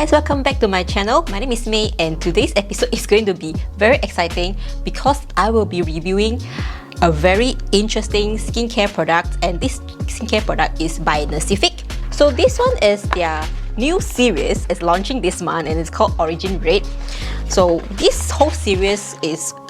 guys, welcome back to my channel. My name is May and today's episode is going to be very exciting because I will be reviewing a very interesting skincare product, and this skincare product is by Nacific. So this one is their new series. It's launching this month and it's called Origin Red. So this whole series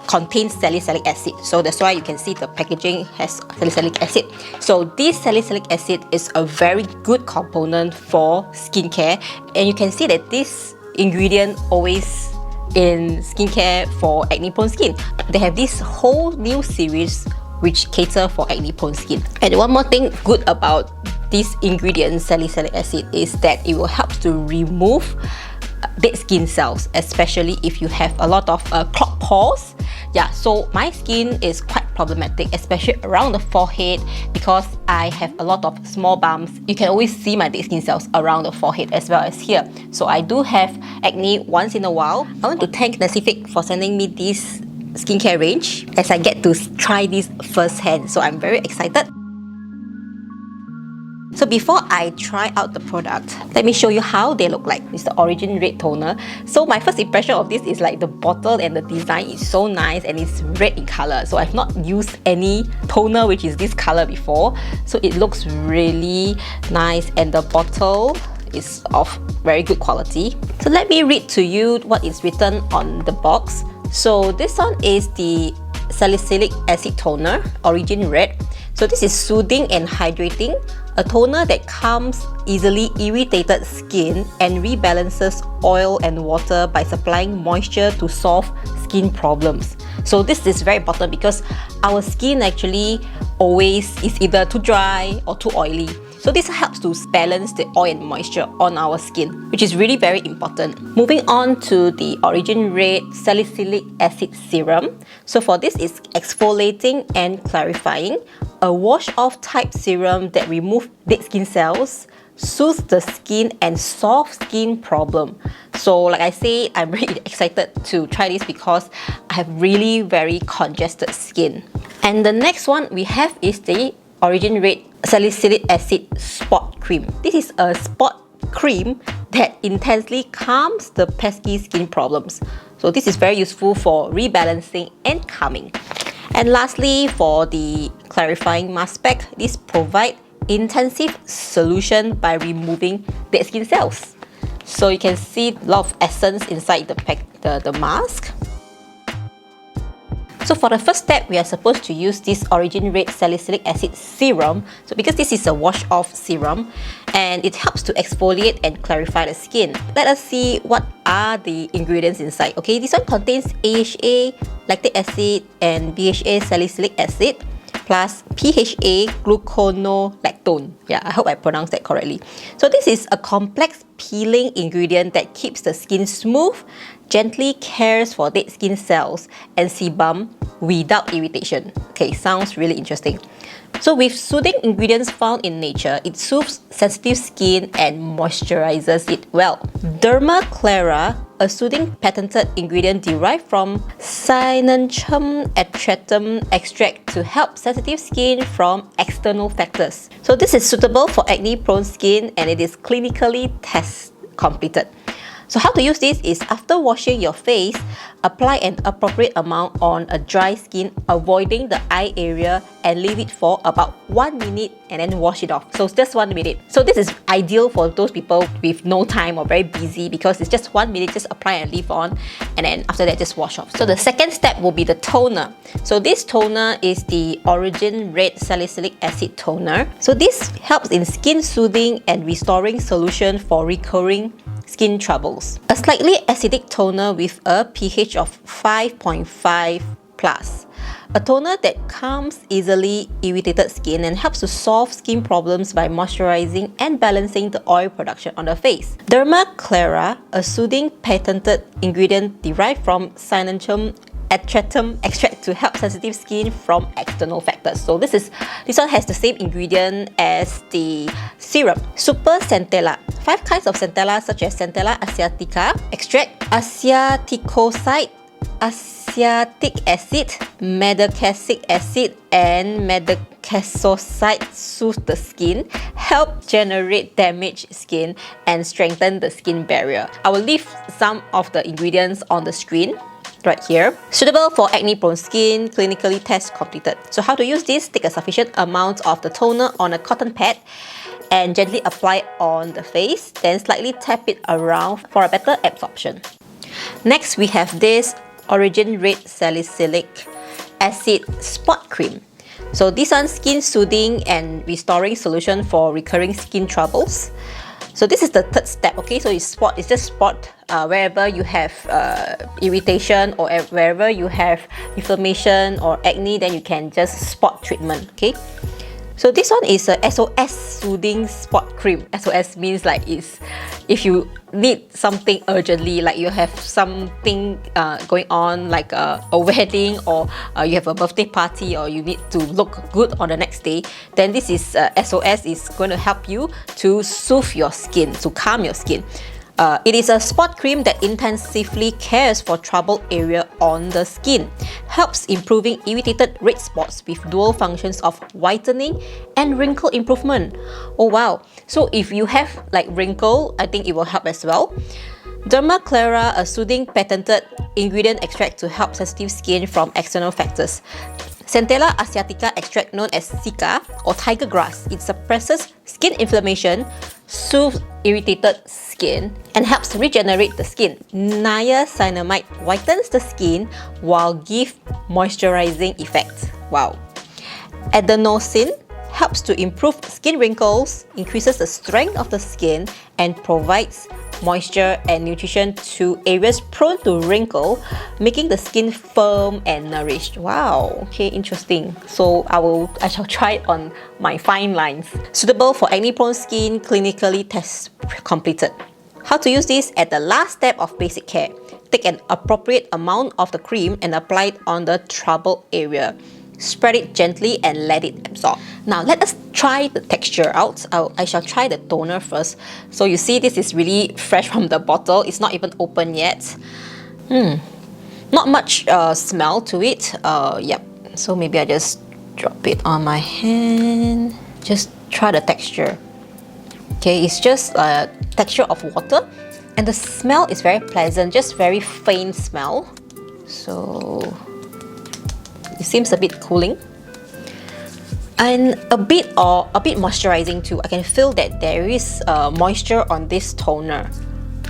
contains salicylic acid, so that's why you can see the packaging has salicylic acid. So this salicylic acid is a very good component for skincare, and you can see that this ingredient always in skincare for acne-prone skin. They have this whole new series which cater for acne-prone skin. And one more thing good about this ingredient, salicylic acid, is that it will help to remove dead skin cells, especially if you have a lot of clogged pores. Yeah, so my skin is quite problematic, especially around the forehead, because I have a lot of small bumps. You can always see my dead skin cells around the forehead as well as here. So I do have acne once in a while. I want to thank Nacific for sending me this skincare range as I get to try this firsthand. So I'm very excited. So before I try out the product, let me show you how they look like. It's the Origin Red Toner. So my first impression of this is like the bottle and the design is so nice and it's red in color. So I've not used any toner which is this color before. So it looks really nice and the bottle is of very good quality. So let me read to you what is written on the box. So this one is the Salicylic Acid Toner, Origin Red. So this is soothing and hydrating, a toner that calms easily irritated skin and rebalances oil and water by supplying moisture to solve skin problems. So this is very important because our skin actually always is either too dry or too oily. So this helps to balance the oil and moisture on our skin, which is really very important. Moving on to the Origin Red Salicylic Acid Serum. So for this is exfoliating and clarifying, a wash-off type serum that removes dead skin cells, soothes the skin and solves skin problem. So like I say, I'm really excited to try this because I have really very congested skin. And the next one we have is the Origin Red Salicylic Acid Spot Cream. This is a spot cream that intensely calms the pesky skin problems. So this is very useful for rebalancing and calming. And lastly, for the clarifying mask pack, this provides intensive solution by removing dead skin cells. So you can see a lot of essence inside the mask. So for the first step, we are supposed to use this Origin Red Salicylic Acid Serum. So because this is a wash-off serum and it helps to exfoliate and clarify the skin. Let us see what are the ingredients inside. Okay, this one contains AHA, lactic acid, and BHA salicylic acid, plus PHA gluconolactone. Yeah, I hope I pronounced that correctly. So this is a complex peeling ingredient that keeps the skin smooth, gently cares for dead skin cells, and sebum without irritation. Okay, sounds really interesting. So with soothing ingredients found in nature, it soothes sensitive skin and moisturizes it well. Derma Clara, a soothing patented ingredient derived from Cyanenchum atratum extract to help sensitive skin from external factors. So this is suitable for acne-prone skin and it is clinically test completed. So how to use this is after washing your face, apply an appropriate amount on a dry skin, avoiding the eye area, and leave it for about 1 minute and then wash it off. So just 1 minute. So this is ideal for those people with no time or very busy because it's just 1 minute, just apply and leave on, and then after that just wash off. So the second step will be the toner. So this toner is the Origin Red Salicylic Acid Toner. So this helps in skin soothing and restoring solution for recurring skin troubles. A slightly acidic toner with a pH of 5.5 plus. A toner that calms easily irritated skin and helps to solve skin problems by moisturizing and balancing the oil production on the face. Derma Clara, a soothing patented ingredient derived from Cyanenchum atratum extract to help sensitive skin from external factors. So this one has the same ingredient as the serum. Super Centella. 5 kinds of centella such as Centella asiatica extract, asiaticoside, acetic acid, medacasic acid, and medacasoside soothe the skin, help generate damaged skin, and strengthen the skin barrier. I will leave some of the ingredients on the screen right here. Suitable for acne-prone skin, clinically test completed. So how to use this? Take a sufficient amount of the toner on a cotton pad and gently apply it on the face, then slightly tap it around for a better absorption. Next, we have this Origin Red Salicylic Acid Spot Cream. So this one, skin soothing and restoring solution for recurring skin troubles. So this is the third step, okay? So it's just spot wherever you have irritation or wherever you have inflammation or acne, then you can just spot treatment, okay? So this one is a SOS Soothing Spot Cream. SOS means like it's if you need something urgently, like you have something going on, like a wedding, or you have a birthday party, or you need to look good on the next day, then this is SOS is going to help you to soothe your skin, to calm your skin. It is a spot cream that intensively cares for troubled area on the skin, helps improving irritated red spots with dual functions of whitening and wrinkle improvement. Oh wow! So if you have like wrinkle, I think it will help as well. Dermaclara, a soothing patented ingredient extract to help sensitive skin from external factors. Centella asiatica extract known as cica or tiger grass. It suppresses skin inflammation, soothes irritated skin, and helps regenerate the skin. Niacinamide whitens the skin while give moisturizing effect. Wow. Adenosine helps to improve skin wrinkles, increases the strength of the skin, and provides moisture and nutrition to areas prone to wrinkle, making the skin firm and nourished. Wow, okay, interesting. So I shall try it on my fine lines. Suitable for acne-prone skin, clinically test completed. How to use this at the last step of basic care. Take an appropriate amount of the cream and apply it on the troubled area. Spread it gently and let it absorb. Now let us try the texture out. I shall try the toner first. So you see this is really fresh from the bottle. It's not even open yet. Not much smell to it. Yep. So maybe I just drop it on my hand. Just try the texture. Okay, it's just a texture of water. And the smell is very pleasant, just very faint smell. So it seems a bit cooling and a bit moisturizing too. I can feel that there is moisture on this toner,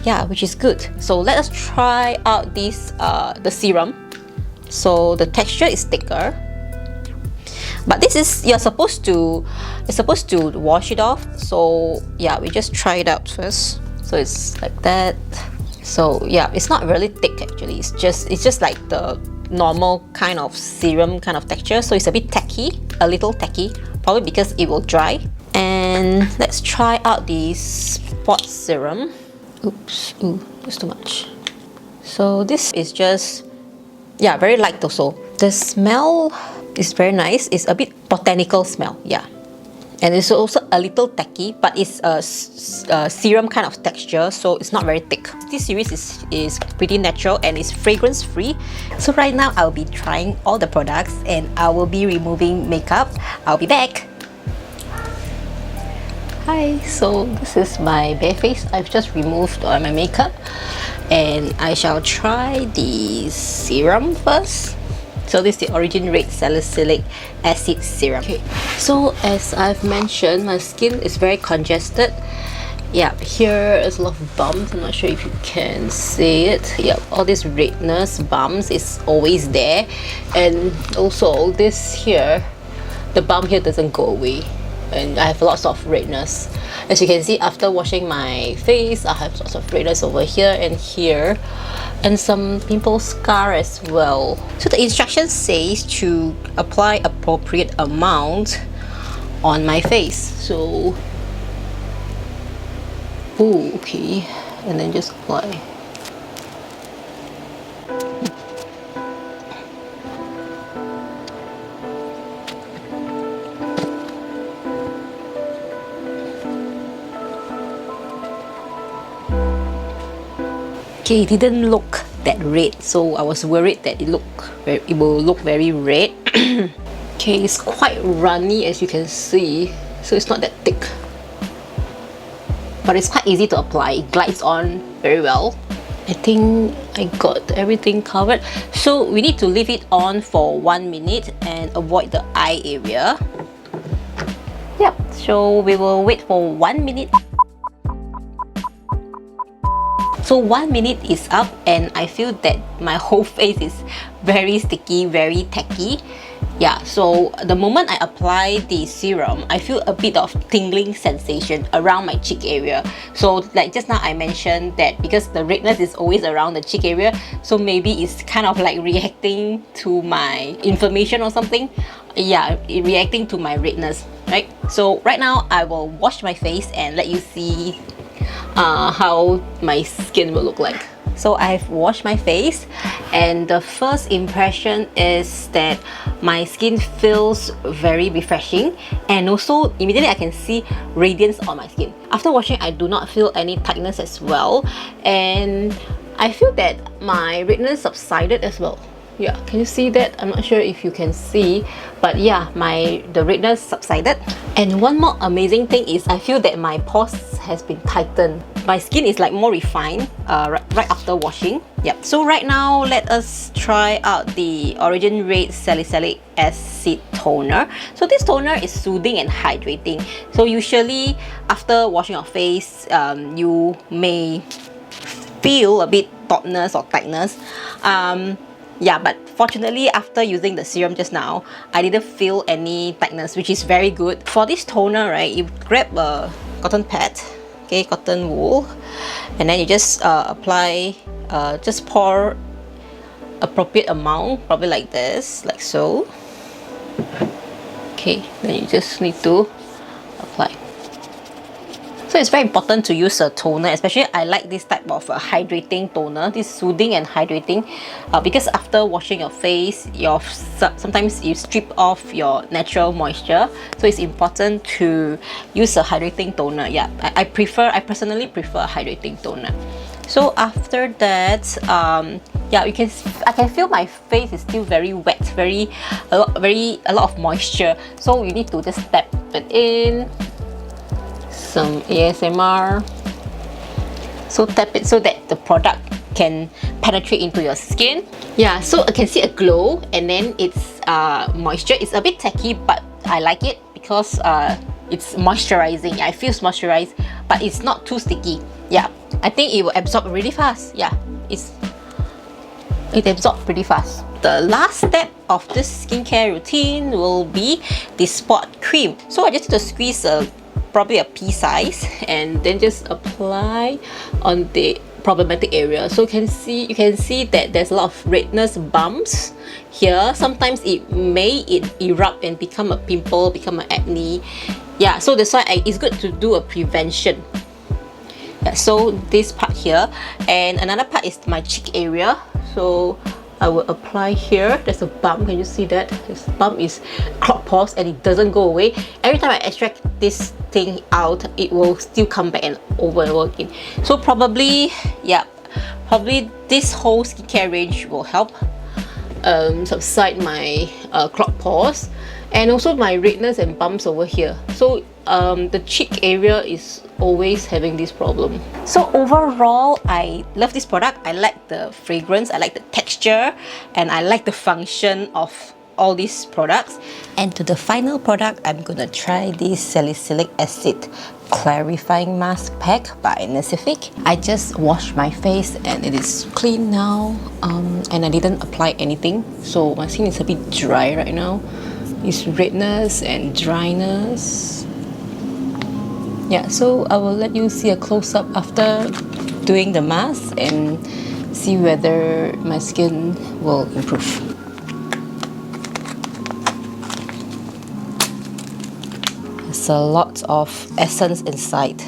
yeah, which is good. So let us try out this the serum. So the texture is thicker, but this is you're supposed to wash it off. So yeah, we just try it out first. So it's like that. So yeah, it's not really thick actually. It's just like the normal kind of serum kind of texture. So it's a bit tacky, a little tacky, probably because it will dry. And let's try out the spot serum. Oops, that's too much. So this is just, yeah, very light also. The smell is very nice. It's a bit botanical smell, yeah. And it's also a little tacky, but it's a serum kind of texture, so it's not very thick. This series is pretty natural and it's fragrance free. So right now I'll be trying all the products and I will be removing makeup. I'll be back. Hi, so this is my bare face. I've just removed all my makeup and I shall try the serum first. So this is the Origin Red Salicylic Acid Serum. Okay, so as I've mentioned, my skin is very congested. Yeah, here is a lot of bumps. I'm not sure if you can see it. Yeah, all this redness, bumps is always there. And also this here, the bump here doesn't go away. And I have lots of redness. As you can see, after washing my face, I have lots of redness over here and here, and some pimple scar as well. So the instruction says to apply appropriate amount on my face. So, oh, okay, and then just apply. Okay, it didn't look that red, so I was worried that it will look very red. Okay, it's quite runny as you can see, so it's not that thick, but it's quite easy to apply. It glides on very well. I think I got everything covered, so we need to leave it on for 1 minute and avoid the eye area. Yep, so we will wait for 1 minute. So 1 minute is up and I feel that my whole face is very sticky, very tacky. Yeah, so the moment I apply the serum, I feel a bit of tingling sensation around my cheek area. So like just now I mentioned that because the redness is always around the cheek area, so maybe it's kind of like reacting to my inflammation or something. Yeah, reacting to my redness, right? So right now I will wash my face and let you see how my skin will look like. So I've washed my face and the first impression is that my skin feels very refreshing, and also immediately I can see radiance on my skin. After washing, I do not feel any tightness as well, and I feel that my redness subsided as well. Yeah, can you see that? I'm not sure if you can see, but yeah, the redness subsided. And one more amazing thing is I feel that my pores has been tightened. My skin is like more refined right after washing. Yep. So right now, let us try out the Origin Red Salicylic Acid toner. So this toner is soothing and hydrating. So usually after washing your face, you may feel a bit tautness or tightness. Yeah, but fortunately after using the serum just now, I didn't feel any tightness, which is very good. For this toner, right, you grab a cotton pad, okay, cotton wool, and then you just apply, just pour appropriate amount, probably like this, like so. Okay, then you just need to apply. So it's very important to use a toner, especially I like this type of hydrating toner, this soothing and hydrating, because after washing your face, sometimes you strip off your natural moisture, so it's important to use a hydrating toner. Yeah, I personally prefer a hydrating toner. So after that, yeah, I can feel my face is still very wet, a lot of moisture. So you need to just tap it in. Some ASMR. So tap it so that the product can penetrate into your skin. Yeah, so I can see a glow, and then it's moisture. It's a bit tacky, but I like it because it's moisturizing. I feel moisturized, but it's not too sticky. Yeah, I think it will absorb really fast. Yeah, it absorbs pretty fast. The last step of this skincare routine will be the spot cream. So I just need to squeeze probably a pea size and then just apply on the problematic area. So you can see that there's a lot of redness bumps here. Sometimes it may erupt and become a pimple, become an acne. Yeah, so that's why it's good to do a prevention. Yeah, so this part here, and another part is my cheek area. So I will apply here. There's a bump. Can you see that? This bump is clogged pores and it doesn't go away. Every time I extract this thing out, it will still come back and over again. So probably this whole skincare range will help subside my clogged pores, and also my redness and bumps over here. So the cheek area is always having this problem. So overall, I love this product. I like the fragrance, I like the texture, and I like the function of all these products. And to the final product, I'm gonna try this Salicylic Acid Clarifying Mask Pack by Nacific. I just washed my face and it is clean now, and I didn't apply anything, so my skin is a bit dry right now. It's redness and dryness. Yeah, so I will let you see a close-up after doing the mask and see whether my skin will improve. There's a lot of essence inside.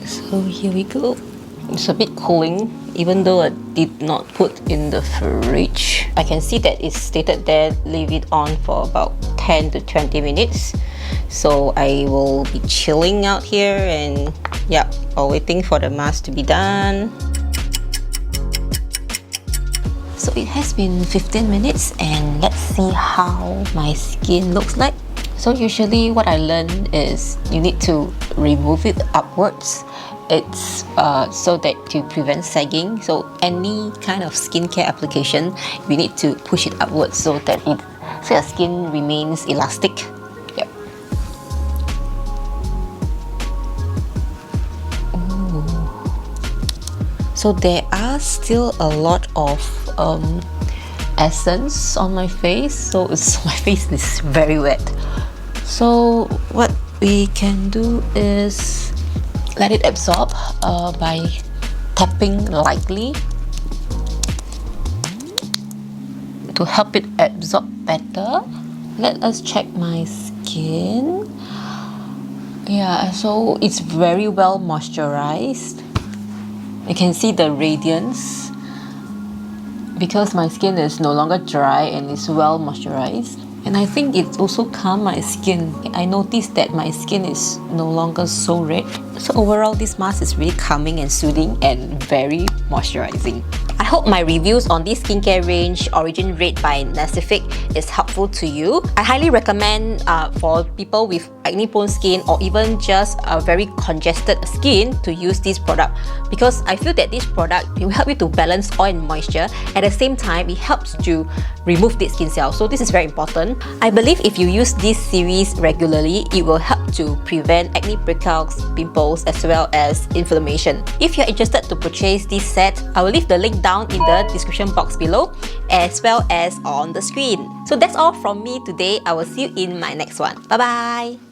So here we go. It's a bit cooling, even though I did not put in the fridge. I can see that it's stated there, leave it on for about 10 to 20 minutes. So I will be chilling out here, and yeah, while waiting for the mask to be done. So it has been 15 minutes and let's see how my skin looks like. So usually what I learned is you need to remove it upwards. It's so that to prevent sagging. So any kind of skincare application, we need to push it upwards so that your skin remains elastic. Yep. Ooh. So there are still a lot of essence on my face, so my face is very wet. So what we can do is let it absorb by tapping lightly to help it absorb better. Let us check my skin. Yeah, so it's very well moisturized. You can see the radiance because my skin is no longer dry and is well moisturized. And I think it also calmed my skin. I noticed that my skin is no longer so red. So overall, this mask is really calming and soothing and very moisturizing. I hope my reviews on this skincare range, Origin Red by Nacific, is helpful to you. I highly recommend for people with acne-prone skin or even just a very congested skin to use this product, because I feel that this product will help you to balance oil and moisture. At the same time, it helps to remove dead skin cells. So this is very important. I believe if you use this series regularly, it will help to prevent acne breakouts, pimples, as well as inflammation. If you're interested to purchase this set, I will leave the link down in the description box below, as well as on the screen. So that's all from me today. I will see you in my next one. Bye bye.